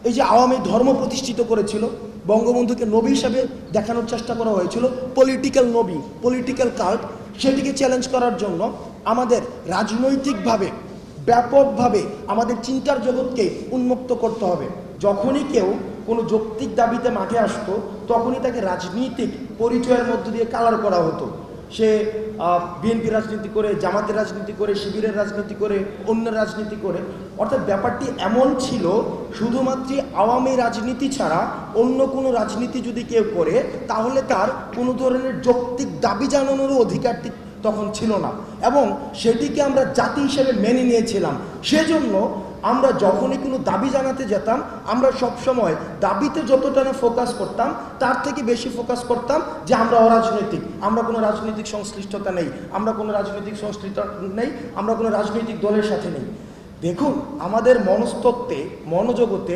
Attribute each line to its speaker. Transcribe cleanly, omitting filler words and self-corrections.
Speaker 1: এই যে আওয়ামী ধর্ম প্রতিষ্ঠিত করেছিল, বঙ্গবন্ধুকে নবী হিসাবে দেখানোর চেষ্টা করা হয়েছিল, পলিটিক্যাল নবী, পলিটিক্যাল কাল্ট, সেটিকে চ্যালেঞ্জ করার জন্য আমাদের রাজনৈতিকভাবে ব্যাপকভাবে আমাদের চিন্তার জগৎকে উন্মুক্ত করতে হবে। যখনই কেউ কোনো যৌক্তিক দাবিতে মাঠে আসতো, তখনই তাকে রাজনৈতিক পরিচয়ের মধ্য দিয়ে কালার করা হতো। সে বিএনপি রাজনীতি করে, জামাতের রাজনীতি করে, শিবিরের রাজনীতি করে, অন্য রাজনীতি করে। অর্থাৎ ব্যাপারটি এমন ছিল, শুধুমাত্র আওয়ামী রাজনীতি ছাড়া অন্য কোনো রাজনীতি যদি কেউ করে, তাহলে তার কোনো ধরনের যৌক্তিক দাবি জানানোরও অধিকারটি তখন ছিল না, এবং সেটিকে আমরা জাতি হিসেবে মেনে নিয়েছিলাম। সেজন্য আমরা যখনই কোনো দাবি জানাতে যেতাম, আমরা সবসময় দাবিতে যতটা না ফোকাস করতাম, তার থেকে বেশি ফোকাস করতাম যে আমরা অরাজনৈতিক, আমরা কোনো রাজনৈতিক সংশ্লিষ্টতা নেই, আমরা কোনো রাজনৈতিক সংশ্লিষ্টতা নেই, আমরা কোনো রাজনৈতিক দলের সাথে নেই। দেখুন, আমাদের মনস্তত্ত্বে, মনোজগতে